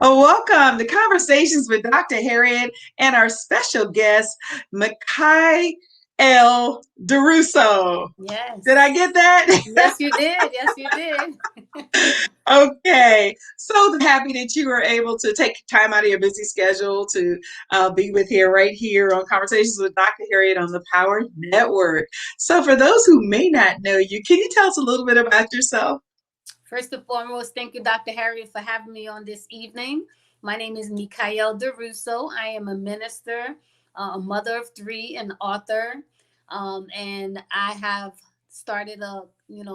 Oh, welcome to Conversations with Dr. Harriet and our special guest, Michaelle Desruisseaux. Did I Yes. get that? Yes, you did. Yes, you did. Okay. So happy that you were able to take time out of your busy schedule to be with here right here on Conversations with Dr. Harriet on the Power Network. So, for those who may not know you, can you tell us a little bit about yourself? First and foremost, thank you, Dr. Harriet, for having me on this evening. My name is Michaelle Desruisseaux. I am a minister, a mother of three, an author, and I have started a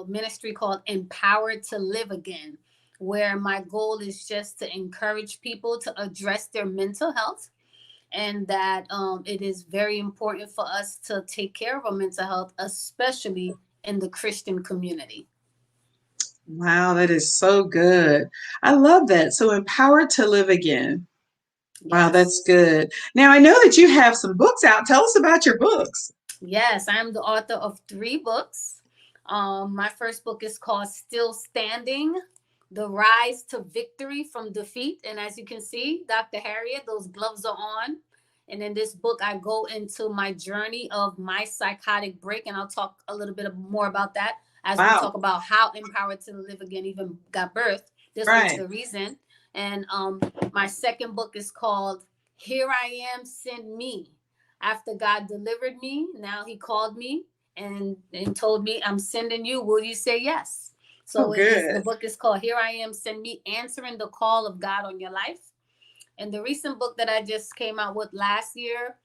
ministry called Empowered to Live Again, where my goal is just to encourage people to address their mental health, and that it is very important for us to take care of our mental health, especially in the Christian community. Wow, that is so good. I love that. So, empowered to live again. Wow, Yes. that's good. Now, I know that you have some books out. Tell us about your books. Yes, I'm the author of three books. My first book is called Still Standing: The Rise to Victory from Defeat. And as you can see, Dr. Harriet, those gloves are on. And in this book, I go into my journey of my psychotic break, and I'll talk a little bit more about that as we Wow. talk about how Empowered to Live Again even got birthed. This was Right. the reason. And my second book is called Here I Am, Send Me. After God delivered me, now He called me and told me, I'm sending you. Will you say yes? Oh, So it is. The good. book is called Here I Am, Send Me, answering the call of God on your life. And the recent book that I just came out with last year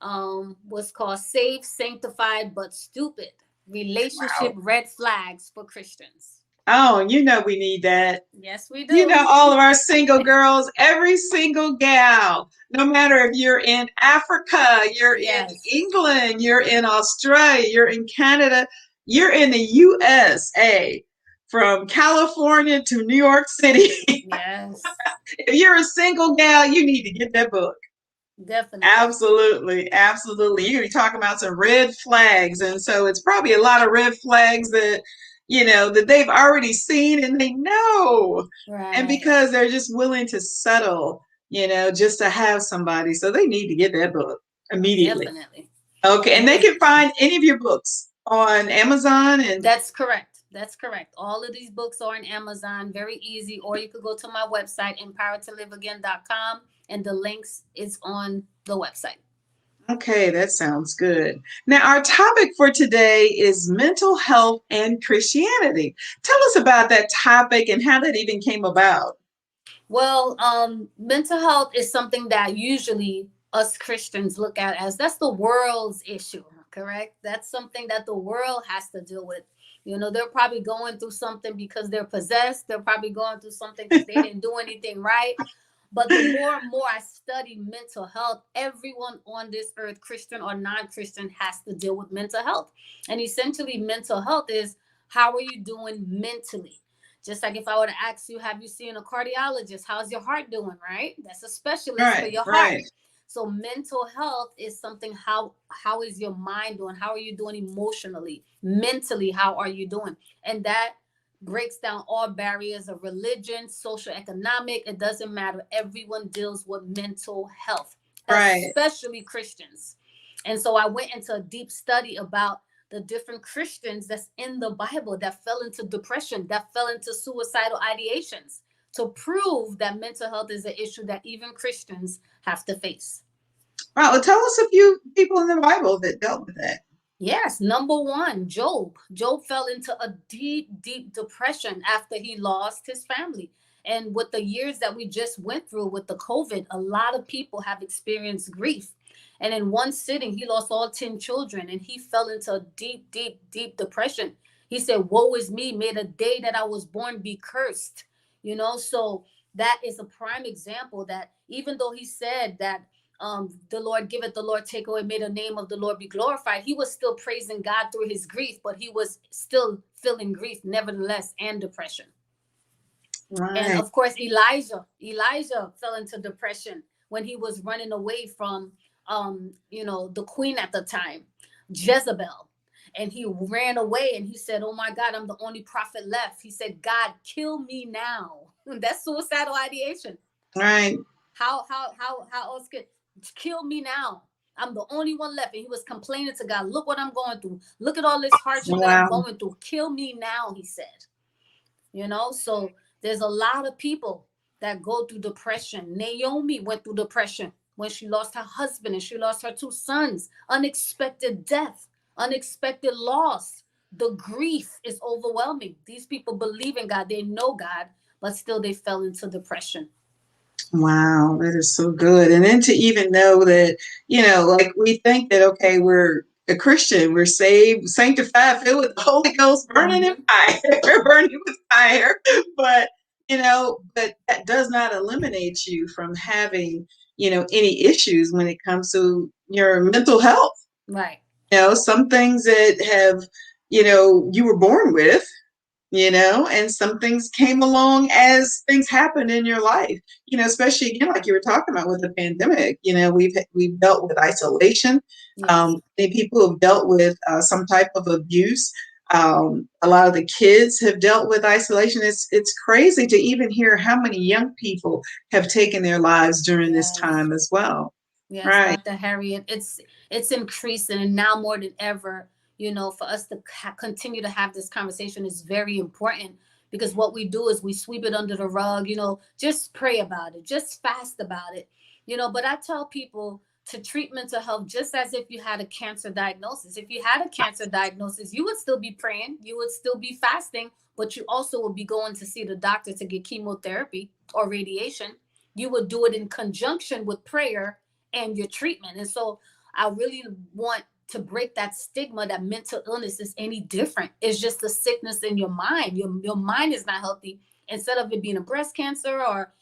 was called Saved, Sanctified, but Stupid: Relationship Wow. Red Flags for Christians. Oh, you know we need that. Yes, we You know, do. all of our single girls, every single gal, no matter if you're in Africa, you're in Yes. England, you're in Australia, you're in Canada, you're in the USA, from California to New York City. Yes. If you're a single gal, you need to get that book. Definitely. Absolutely, absolutely. You're gonna be talking about some red flags, and so it's probably a lot of red flags that that they've already seen and they know, and Right. because they're just willing to settle, just to have somebody, so they need to get that book immediately. Definitely. Okay, and And they if can find any of your books on Amazon and That's correct. That's correct. All of these books are on Amazon, very easy. Or you could go to my website, empoweredtoliveagain.com, and the links is on the website. okay, that sounds good. Now, our topic for today is mental health and Christianity. Tell us about that topic and how that even came about. Well, mental health is something that usually us Christians look at as that's the world's issue, correct? That's something that the world has to deal with. They're probably going through something because they're possessed. They're probably going through something because they didn't do anything right. But the more and more I study mental health, everyone on this earth, Christian or non Christian, has to deal with mental health. And essentially, mental health is how are you doing mentally? Just like if I were to ask you, have you seen a cardiologist? How's your heart doing? Right? That's a specialist for Right, your heart. right, So mental health is something how is your mind doing? How are you doing emotionally? Mentally, how are you doing? And that breaks down all barriers of religion, social, economic. It doesn't matter. Everyone deals with mental health, right. especially Christians. And so I went into a deep study about the different Christians that's in the Bible that fell into depression, that fell into suicidal ideations, to prove that mental health is an issue that even Christians have to face. Wow, well, tell us a few people in the Bible that dealt with that. Yes, number one, Job. Job fell into a deep, deep depression after he lost his family. And with the years that we just went through with the COVID, a lot of people have experienced grief. And in one sitting, he lost all 10 children and he fell into a deep, deep, deep depression. He said, woe is me, may the day that I was born be cursed. So that is a prime example that even though he said that the Lord giveth, the Lord take away, may the name of the Lord be glorified. He was still praising God through his grief, but he was still feeling grief, nevertheless, and depression. And Right. of course, Elijah fell into depression when he was running away from, the queen at the time, Jezebel. And he ran away and he said, oh my God, I'm the only prophet left. He said, God, kill me now. That's suicidal ideation. Right. How else could kill me now? I'm the only one left. And he was complaining to God, look what I'm going through. Look at all this hardship that I'm Wow. going through. Kill me now, he said. So there's a lot of people that go through depression. Naomi went through depression when she lost her husband and she lost her two sons. Unexpected death, unexpected loss. The grief is overwhelming. These people believe in God, they know God, but still they fell into depression. Wow, that is so good. And then to even know that, like we think that, okay, we're a Christian, we're saved, sanctified, filled with the Holy Ghost, burning in Mm-hmm. fire, burning with fire. But, but that does not eliminate you from having, any issues when it comes to your mental health. Right. Some things that have, you were born with, and some things came along as things happened in your life, especially again, like you were talking about with the pandemic, we've dealt with isolation. Yes. Many people have dealt with some type of abuse. A lot of the kids have dealt with isolation. It's crazy to even hear how many young people have taken their lives during this Yes. time as well. Yes, Right. Dr. Harriet, it's increasing, and now more than ever, for us to continue to have this conversation is very important, because what we do is we sweep it under the rug. Just pray about it, just fast about it. But I tell people to treat mental health just as if you had a cancer diagnosis. If you had a cancer diagnosis, you would still be praying, you would still be fasting, but you also would be going to see the doctor to get chemotherapy or radiation. You would do it in conjunction with prayer and your treatment. And so I really want to break that stigma that mental illness is any different. It's just a sickness in your mind. Your mind is not healthy. Instead of it being a breast cancer or,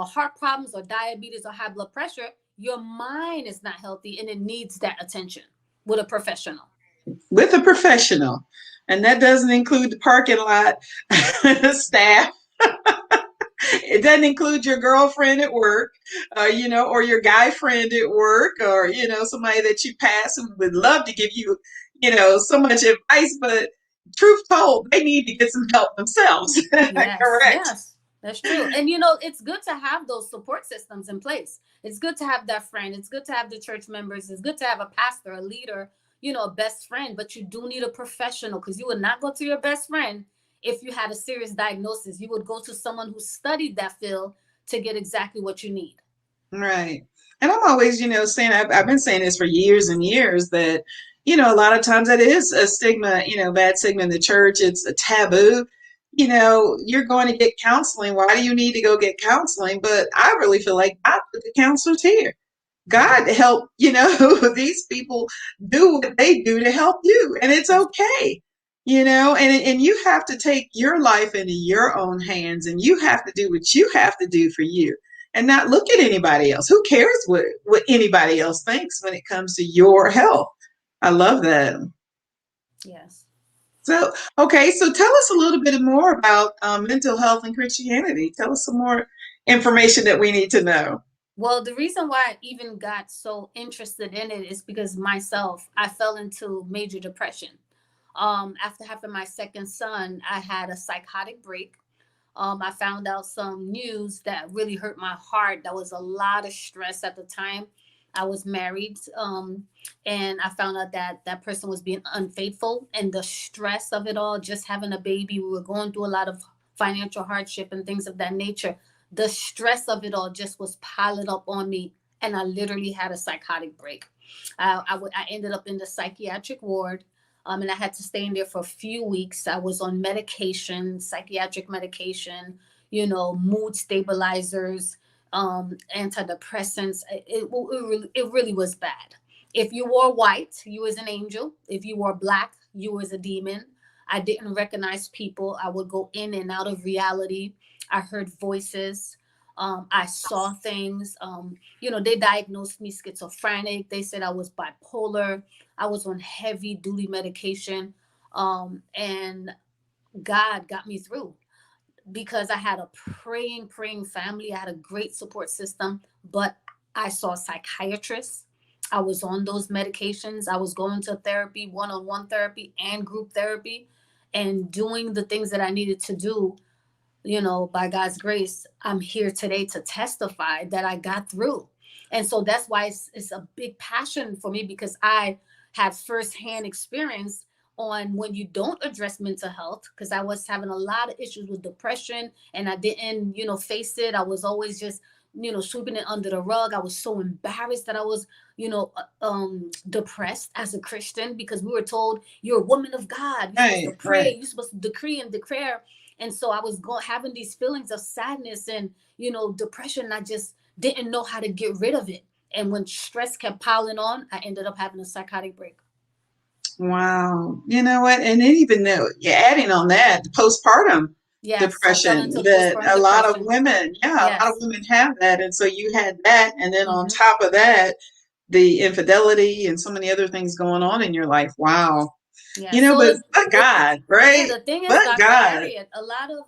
heart problems or diabetes or high blood pressure, your mind is not healthy and it needs that attention with a professional. With a professional. And that doesn't include the parking lot staff. It doesn't include your girlfriend at work, or your guy friend at work, or, somebody that you pass who would love to give you, so much advice, but truth told, they need to get some help themselves. Yes, Correct. yes, that's true. And it's good to have those support systems in place. It's good to have that friend. It's good to have the church members. It's good to have a pastor, a leader, a best friend, but you do need a professional, because you would not go to your best friend if you had a serious diagnosis. You would go to someone who studied that field to get exactly what you need. Right. And I'm always, saying, I've been saying this for years and years that, a lot of times that is a stigma, bad stigma in the church. It's a taboo. You're going to get counseling. Why do you need to go get counseling? But I really feel like God put the counselors here. God help, these people do what they do to help you. And it's That's okay. And you have to take your life into your own hands, and you have to do what you have to do for you and not look at anybody else. Who cares what anybody else thinks when it comes to your health? I love that. yes. So, okay, so tell us a little bit more about mental health and Christianity. Tell us some more information that we need to know. Well, the reason why I even got so interested in it is because myself, I fell into major depression. After having my second son, I had a psychotic break. I found out some news that really hurt my heart. There was a lot of stress at the time. I was married, and I found out that that person was being unfaithful, and the stress of it all, just having a baby, we were going through a lot of financial hardship and things of that nature. The stress of it all just was piling up on me, and I literally had a psychotic break. I ended up in the psychiatric ward, and I had to stay in there for a few weeks. I was on medication, psychiatric medication, mood stabilizers, antidepressants. It really was bad. If you wore white, you was an angel. If you wore black, you was a demon. I didn't recognize people. I would go in and out of reality. I heard voices. I saw things. They diagnosed me schizophrenic. They said I was bipolar. I was on heavy duty medication. And God got me through, because I had a praying family. I had a great support system, but I saw psychiatrists. I was on those medications. I was going to therapy, one-on-one therapy and group therapy, and doing the things that I needed to do. by God's grace, I'm here today to testify that I got through. And so that's why it's a big passion for me, because I had firsthand experience on when you don't address mental health, because I was having a lot of issues with depression and I didn't, face it. I was always just, sweeping it under the rug. I was so embarrassed that I was, depressed as a Christian, because we were told you're a woman of God. You're supposed to Right, pray. right. You're supposed to decree and declare. And so I was having these feelings of sadness and depression. I just didn't know how to get rid of it. And when stress kept piling on, I ended up having a psychotic break. Wow. You know what? And then even though you're adding on that, the postpartum Yes, I fell depression into that postpartum a lot of depression. women, yeah, a lot of Yes. women have that. And so you had that. And then on Hmm. top of that, the infidelity and so many other things going on in your life. Wow. Yeah. But So God, yeah, right? the thing is, But Dr. God. Harriet, a lot of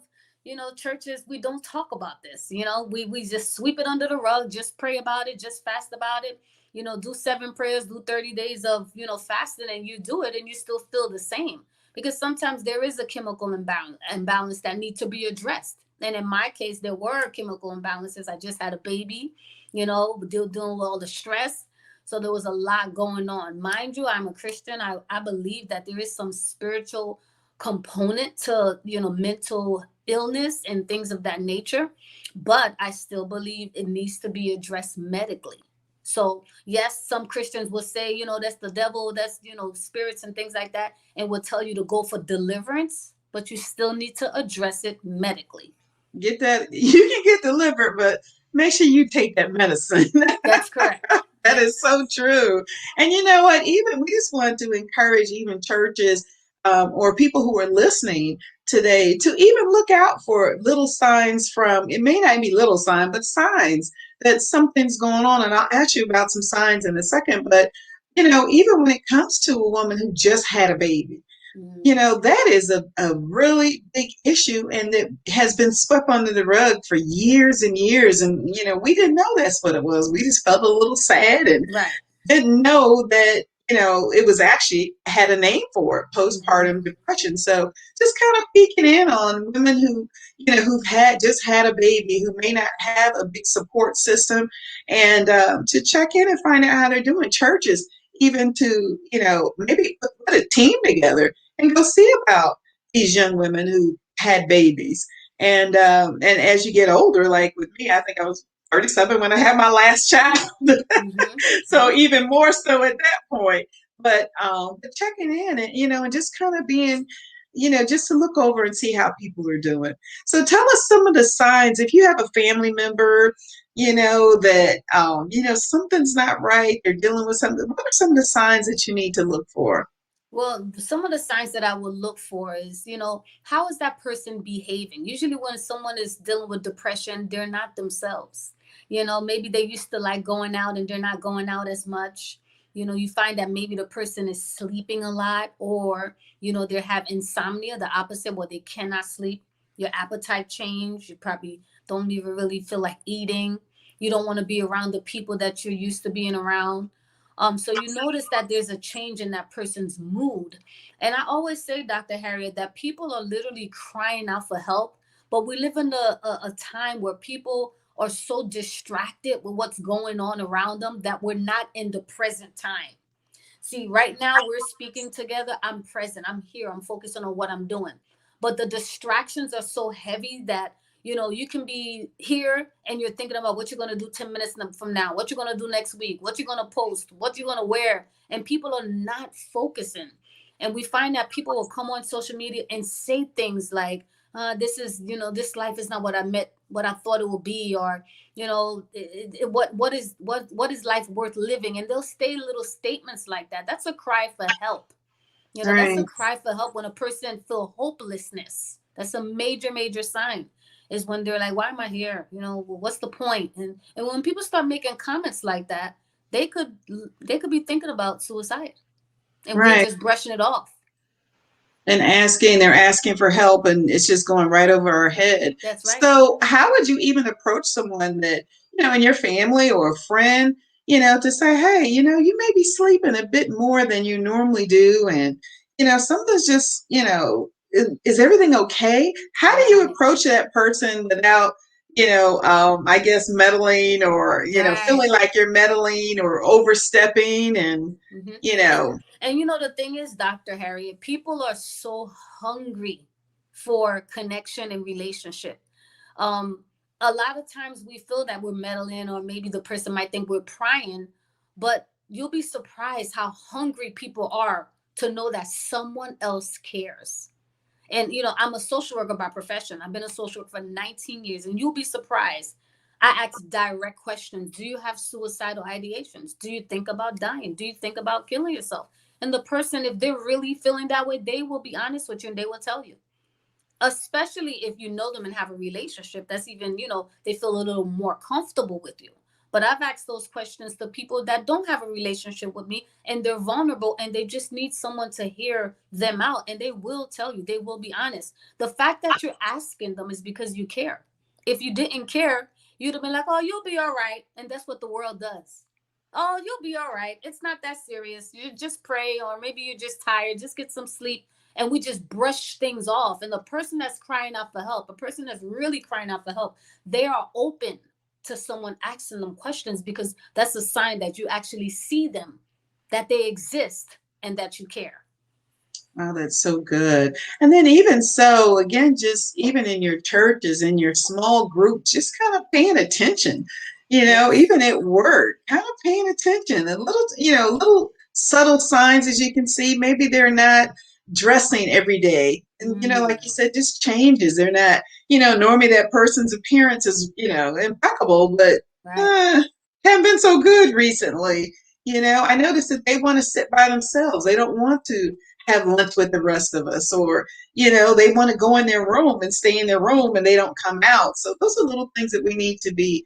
churches, we don't talk about this. We just sweep it under the rug, just pray about it, just fast about it. Do 7 prayers, do 30 days of fasting, and you do it, and you still feel the same, because sometimes there is a chemical imbalance that need to be addressed. And in my case, there were chemical imbalances. I just had a baby, dealing with all the stress. So there was a lot going on. Mind you, I'm a Christian. I believe that there is some spiritual component to, mental illness and things of that nature. But I still believe it needs to be addressed medically. So yes, some Christians will say, that's the devil, that's, spirits and things like that, and will tell you to go for deliverance, but you still need to address it medically. Get that. You can get delivered, but make sure you take that medicine. That's correct. That is Yes. so true. And you know what? Even we just want to encourage even churches or people who are listening today to even look out for little signs from, it may not be little sign, but signs that something's going on. And I'll ask you about some signs in a second. But, even when it comes to a woman who just had a baby, Mhm. that is a really big issue and it has been swept under the rug for years and years. And, we didn't know that's what it was. We just felt a little sad and Right. didn't know that, it was actually had a name for it, Hmm. postpartum depression. So just kind of peeking in on women who, who've had a baby, who may not have a big support system, and to check in and find out how they're doing. Churches, even to, maybe put a team together and go see about these young women who had babies. And as you get older, like with me, I think I was 37 when I had my last child. Hmm. So Yeah. even more so at that point. But checking in and and just kind of being, just to look over and see how people are doing. So tell us some of the signs if you have a family member, that something's not right, they're dealing with something. What are some of the signs that you need to look for? Well, some of the signs that I would look for is, how is that person behaving? Usually, when someone is dealing with depression, they're not themselves. Maybe they used to like going out and they're not going out as much. You find that maybe the person is sleeping a lot, or, they have insomnia, the opposite, where they cannot sleep. Your appetite change. You probably don't even really feel like eating. You don't want to be around the people that you're used to being around. So you notice that there's a change in that person's mood. And I always say, Dr. Harriet, that people are literally crying out for help, but we live in a time where people are so distracted with what's going on around them that we're not in the present time. See, right now we're speaking together. I'm present. I'm here. I'm focusing on what I'm doing. But the distractions are so heavy that, you can be here and you're thinking about what you're going to do 10 minutes from now, what you're going to do next week, what you're going to post, what you're going to wear. And people are not focusing. And we find that people will come on social media and say things like, this is, this life is not what I met, what I thought it would be, or what is life worth living, and they'll say little statements like that. That's a cry for help. That's a Right. cry for help. When a person feel hopelessness, that's a major sign, is when they're like, why am I here, what's the point? And when people start making comments like that, they could they could be thinking about suicide, and we're Right. just brushing it off. And they're asking for help and it's just going right over our head. That's right. So how would you even approach someone that, in your family or a friend, to say, hey, you may be sleeping a bit more than you normally do. And, something's just, is everything okay? How do you Right. approach that person without, I guess meddling or, Right. feeling like you're meddling or overstepping and, Hmm. you And, know, and you know the thing is, Dr. Harriet, people are so hungry for connection and relationship. Um, a lot of times we feel that we're meddling, or maybe the person might think we're prying, but you'll be surprised how hungry people are to know that someone else cares. And I'm a social worker by profession. I've been a social worker for 19 years, and you'll be surprised. I ask direct questions. Do you have suicidal ideations? Do you think about dying? Do you think about killing yourself? And the person, if they're really feeling that way, they will be honest with you and they will tell you, especially if you know them and have a relationship. That's even, they feel a little more comfortable with you. But I've asked those questions to people that don't have a relationship with me, and they're vulnerable and they just need someone to hear them out, and they will tell you, they will be honest. The fact that you're asking them is because you care. If you didn't care, you'd have been like, oh, you'll be all right. And that's what the world does. Oh, you'll be all right. It's not that serious. You just pray, or maybe you're just tired. Just get some sleep. And we just brush things off. And the person that's crying out for help, a person that's really crying out for help, they are open to someone asking them questions, because that's a sign that you actually see them, that they exist, and that you care. oh, that's so good. And then even so, again, just even in your churches, in your small groups, just kind of paying attention, Yes. even at work, kind of paying attention and little subtle signs as you can see. Maybe they're not dressing every day. And, like you Mm, said, just changes. They're not, normally that person's appearance is, impeccable, but right. uh, haven't been so good recently. I noticed that they want to sit by themselves. They don't want to have lunch with the rest of us, or they want to go in their room and stay in their room and they don't come out. So those are little things that we need to be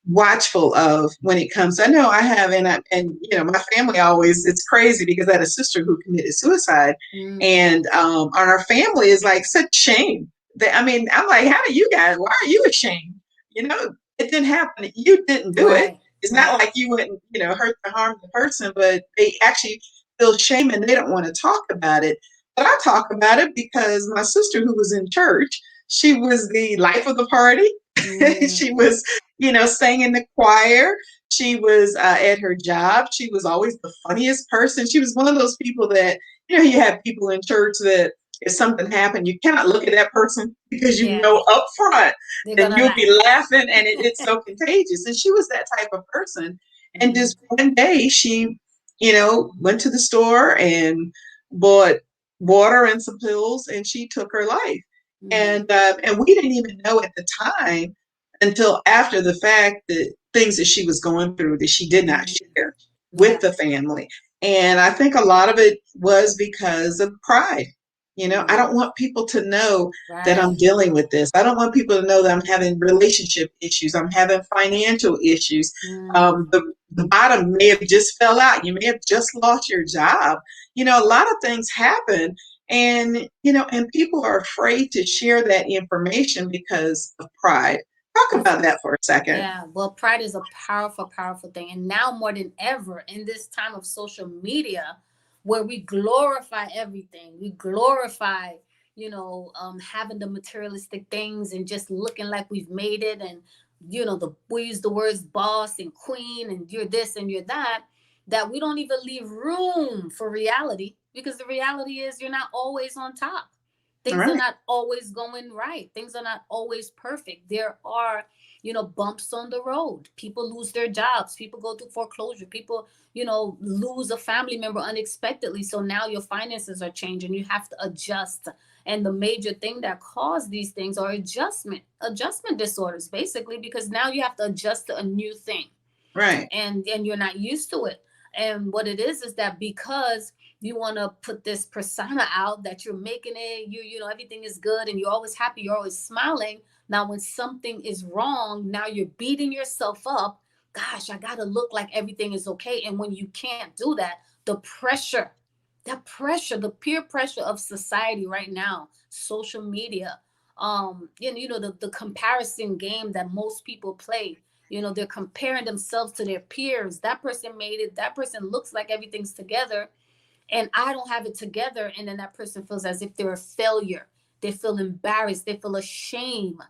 watchful of when it comes. I know I have, and my family always, it's crazy because I had a sister who committed suicide, Mm, and our family is like such shame that, I mean, I'm like, how do you guys, why are you ashamed? It didn't happen, you didn't do it. right. It's not Right. like you wouldn't, hurt or harm the person, but they actually feel shame and they don't want to talk about it. But I talk about it because my sister, who was in church, she was the life of the party. She Mm, was, sang in the choir. She was at her job. She was always the funniest person. She was one of those people that, you have people in church that if something happened, you cannot look at that person because yeah. up front They're that gonna you'll be laugh. laughing and it's so contagious. And she was that type of person. And Mm, just one day she went to the store and bought water and some pills, and she took her life. mm, And we didn't even know at the time until after the fact that things that she was going through that she did not mm, share with yeah. the family. And I think a lot of it was because of pride. I Mm, don't want people to know that I'm right. dealing with this. I don't want people to know that I'm having relationship issues. I'm having financial issues. Mm, The bottom may have just fell out. You may have just lost your job. A lot of things happen, and and people are afraid to share that information because of pride. Talk it's about that for a second. Yeah, well, pride is a powerful, powerful thing. And now more than ever, in this time of social media, where we glorify everything, we glorify, having the materialistic things and just looking like we've made it. And, we use the words boss and queen and you're this and you're that we don't even leave room for reality, because the reality is you're not always on top. All Things are right. not always going right. Things are not always perfect. There are bumps on the road. People lose their jobs. People go through foreclosure. People, lose a family member unexpectedly. So now your finances are changing. You have to adjust. And the major thing that caused these things are adjustment disorders, basically, because now you have to adjust to a new thing, Right. and you're not used to it. And what it is that because you want to put this persona out that you're making it, everything is good and you're always happy, you're always smiling. Now when something is wrong, now you're beating yourself up. Gosh, I got to look like everything is okay. And when you can't do that, the peer pressure of society right now, social media, the comparison game that most people play. They're comparing themselves to their peers. That person made it. That person looks like everything's together. and I don't have it together, and then that person feels as if they're a failure. They feel embarrassed. They feel ashamed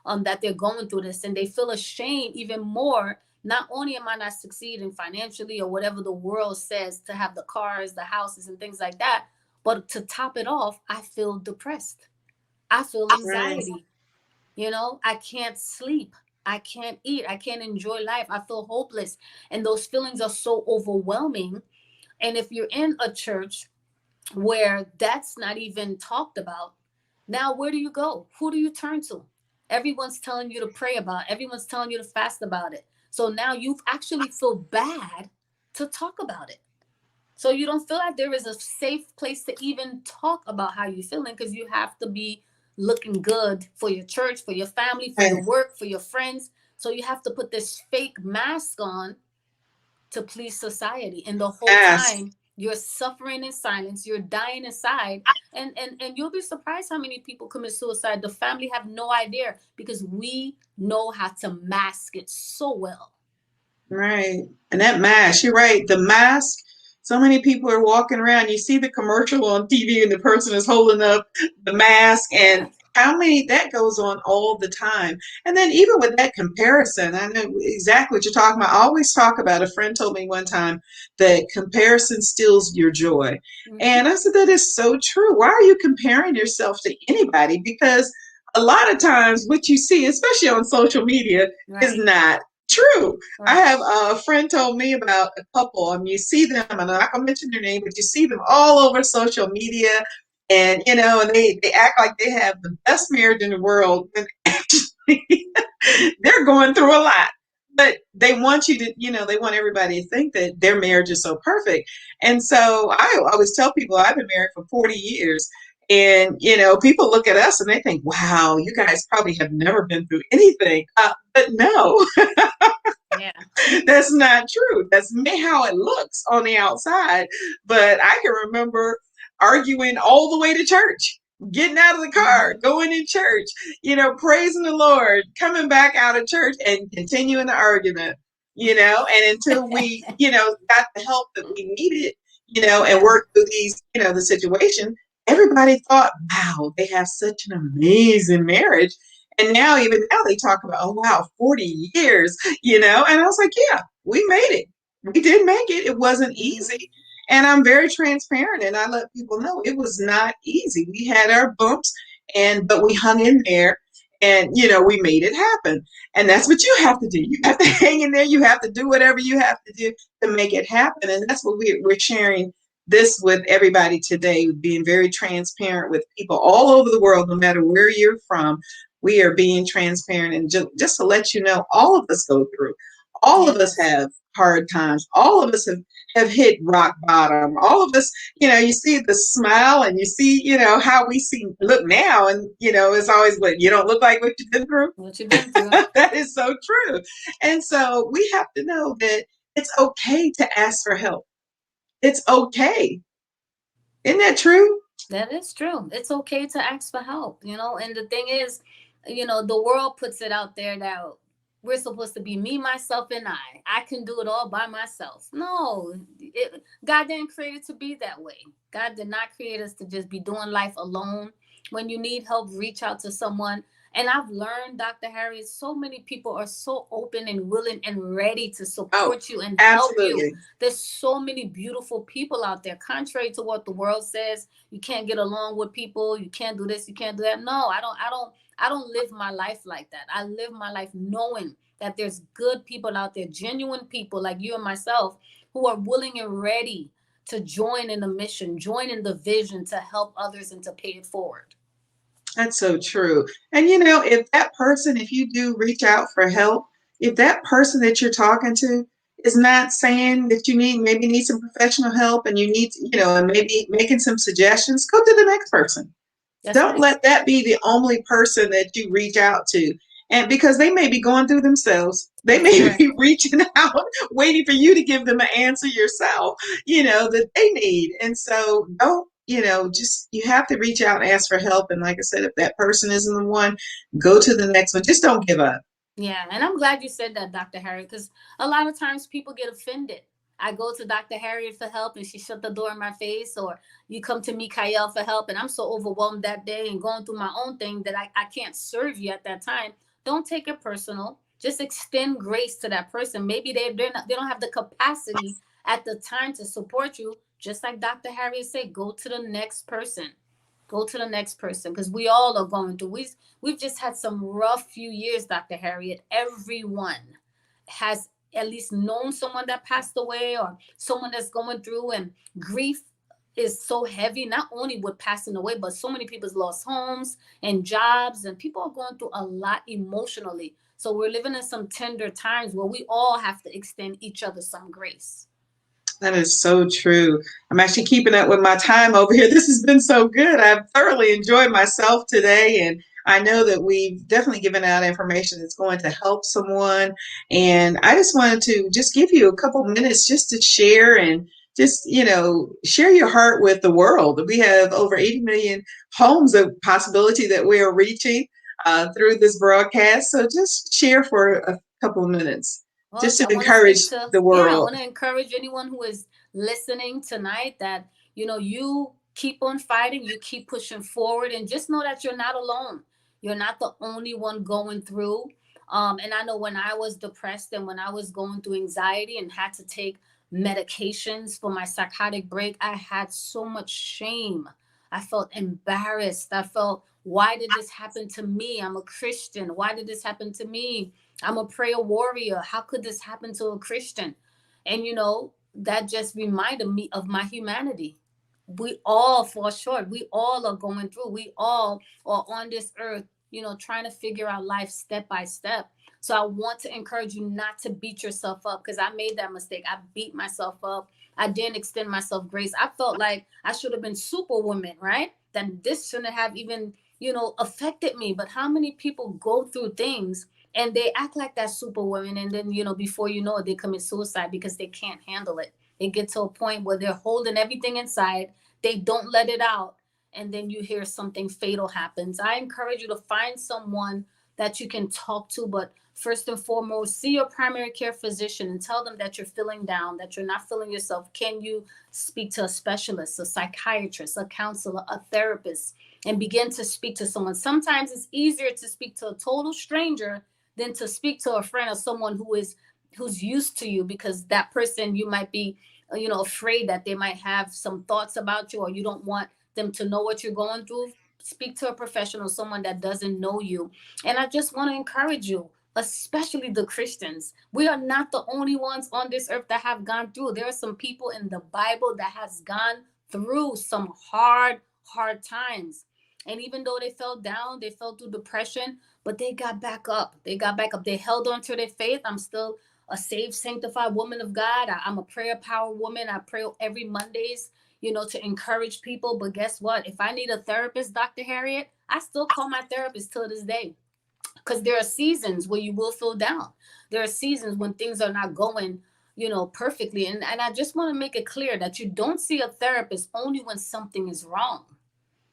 that they're going through this, and they feel ashamed even more. Not only am I not succeeding financially or whatever the world says to have the cars, the houses, and things like that, but to top it off, I feel depressed. I feel Right. anxiety. I can't sleep. I can't eat. I can't enjoy life. I feel hopeless. And those feelings are so overwhelming. And if you're in a church where that's not even talked about, now where do you go? Who do you turn to? Everyone's telling you to pray about it. Everyone's telling you to fast about it. So now you actually feel bad to talk about it. So you don't feel like there is a safe place to even talk about how you're feeling, because you have to be looking good for your church, for your family, for your Right. work, for your friends. So you have to put this fake mask on to please society. And the whole Ask. time you're suffering in silence, you're dying inside. And you'll be surprised how many people commit suicide. The family have no idea, because we know how to mask it so well. Right. And that mask, you're right. The mask, so many people are walking around. You see the commercial on TV and the person is holding up the mask, and Yeah. how many that goes on all the time. And then even with that comparison, I know exactly what you're talking about. I always talk about, a friend told me one time that comparison steals your joy. Hmm. And I said, that is so true. Why are you comparing yourself to anybody? Because a lot of times what you see, especially on social media, is Right. not true. I Right. have a friend told me about a couple, and you see them, and I'm not gonna mention their name, but you see them all over social media, and and they act like they have the best marriage in the world, and actually they're going through a lot. But they want you to, they want everybody to think that their marriage is so perfect. And so I always tell people I've been married for 40 years. And, people look at us and they think, wow, you guys probably have never been through anything. But no, Yeah. that's not true. That's how it looks on the outside. But I can remember arguing all the way to church, getting out of the car, Hmm. going in church, praising the Lord, coming back out of church and continuing the argument, and until we, got the help that we needed, and Yeah. worked through these, the situation, everybody thought, wow, they have such an amazing marriage. And now, even now, they talk about, oh, wow, 40 years, and I was like, yeah, we made it. We did make it. It wasn't Hmm. easy. And I'm very transparent, and I let people know it was not easy. We had our bumps, but we hung in there, and we made it happen. And that's what you have to do. You have to hang in there. You have to do whatever you have to do to make it happen. And that's what we're sharing this with everybody today, being very transparent with people all over the world, no matter where you're from. We are being transparent, and just to let you know, all of us go through. All of us Yes. have hard times. All of us have hit rock bottom. All of us, you see the smile, and you see, how we look now, and it's always, what, you don't look like what you've been through. What you been through? That is so true. And so we have to know that it's okay to ask for help. It's okay. Isn't that true? That is true. It's okay to ask for help, and the thing is, the world puts it out there that we're supposed to be me, myself, and I can do it all by myself. No, God didn't create it to be that way. God did not create us to just be doing life alone. When you need help, reach out to someone. And I've learned, Dr. Harriet, so many people are so open and willing and ready to Oh, support you and help you. absolutely. There's so many beautiful people out there, contrary to what the world says. You can't get along with people, you can't do this, you can't do that. No, I don't live my life like that. I live my life knowing that there's good people out there, genuine people like you and myself, who are willing and ready to join in the mission, join in the vision to help others and to pay it forward. That's so true. And if you do reach out for help, if that person that you're talking to is not saying that maybe need some professional help, and you need, and maybe making some suggestions, go to the next person. That's Don't right. let that be the only person that you reach out to. And because they may be going through themselves, they That's may correct. be reaching out, waiting for you to give them an answer yourself, that they need. And so don't, just, you have to reach out and ask for help. And like I said, if that person isn't the one, go to the next one. Just don't give up. Yeah, and I'm glad you said that, Dr. Harry, because a lot of times people get offended. I go to Dr. Harriet for help and she shut the door in my face, or you come to Michaelle for help and I'm so overwhelmed that day and going through my own thing that I can't serve you at that time. Don't take it personal. Just extend grace to that person. Maybe they don't have the capacity at the time to support you. Just like Dr. Harriet said, go to the next person. Go to the next person, because we all are going through. We've just had some rough few years, Dr. Harriet. Everyone has at least known someone that passed away or someone that's going through, and grief is so heavy, not only with passing away, but so many people's lost homes and jobs, and people are going through a lot emotionally. So we're living in some tender times where we all have to extend each other some grace. That is so true. I'm actually keeping up with my time over here. This has been so good. I've thoroughly enjoyed myself today, and I know that we've definitely given out information that's going to help someone. And I just wanted to just give you a couple minutes just to share and just, share your heart with the world. We have over 80 million homes of possibility that we are reaching through this broadcast. So just share for a couple of minutes Well, just to I want to encourage speak to, the yeah, I world. want to encourage anyone who is listening tonight that, you keep on fighting, you keep pushing forward, and just know that you're not alone. You're not the only one going through. And I know when I was depressed and when I was going through anxiety and had to take medications for my psychotic break, I had so much shame. I felt embarrassed. I felt, why did this happen to me? I'm a Christian. Why did this happen to me? I'm a prayer warrior. How could this happen to a Christian? And that just reminded me of my humanity. We all fall short. We all are going through. We all are on this earth, trying to figure out life step by step. So I want to encourage you not to beat yourself up, because I made that mistake. I beat myself up. I didn't extend myself grace. I felt like I should have been superwoman, right? Then this shouldn't have even, affected me. But how many people go through things and they act like that superwoman, and then before you know it, they commit suicide because they can't handle it. They get to a point where they're holding everything inside, they don't let it out, and then you hear something fatal happens. I encourage you to find someone that you can talk to, but first and foremost, see your primary care physician and tell them that you're feeling down, that you're not feeling yourself. Can you speak to a specialist, a psychiatrist, a counselor, a therapist, and begin to speak to someone? Sometimes it's easier to speak to a total stranger than to speak to a friend or someone who's used to you, because that person, you might be afraid that they might have some thoughts about you, or you don't want them to know what you're going through. Speak to a professional, someone that doesn't know you. And I just want to encourage you, especially the Christians, we are not the only ones on this earth that have gone through. There are some people in the Bible that has gone through some hard times, and even though they fell down, they fell through depression, but they got back up. They got back up. They held on to their faith. I'm still a saved, sanctified woman of God. I'm a prayer power woman. I pray every Mondays, to encourage people. But guess what? If I need a therapist, Dr. Harriet, I still call my therapist till this day, because there are seasons where you will feel down. There are seasons when things are not going, perfectly. And I just want to make it clear that you don't see a therapist only when something is wrong.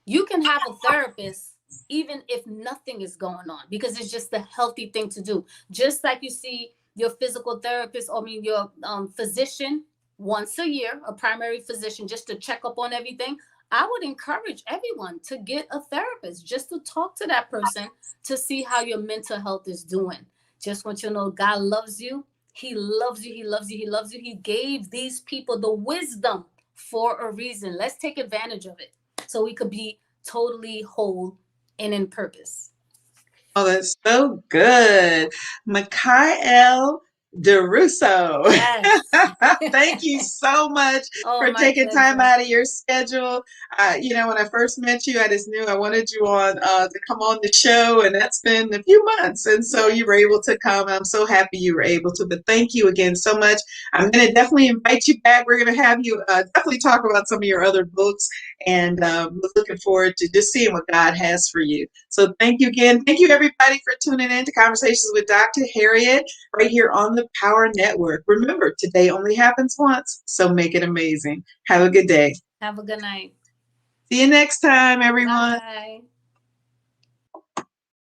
You can have a therapist even if nothing is going on, because it's just a healthy thing to do. Just like you see your physical therapist, or I mean your physician once a year, a primary physician, just to check up on everything. I would encourage everyone to get a therapist just to talk to that person, to see how your mental health is doing. Just want you to know, God loves you. He loves you. He loves you. He loves you. He gave these people the wisdom for a reason. Let's take advantage of it so we could be totally whole and in purpose. Oh, that's so good. Michaelle Desruisseaux. Yes. Thank you so much Oh, for my taking time pleasure. out of your schedule. When I first met you, I just knew I wanted you on to come on the show, and that's been a few months. And so you were Yes. able to come. I'm so happy you were able to. But thank you again so much. I'm going to definitely invite you back. We're going to have you definitely talk about some of your other books, and we're looking forward to just seeing what God has for you. So thank you again. Thank you, everybody, for tuning in to Conversations with Dr. Harriet right here on the Power Network. Remember, today only happens once, so make it amazing. Have a good day. Have a good night. See you next time, everyone. Bye.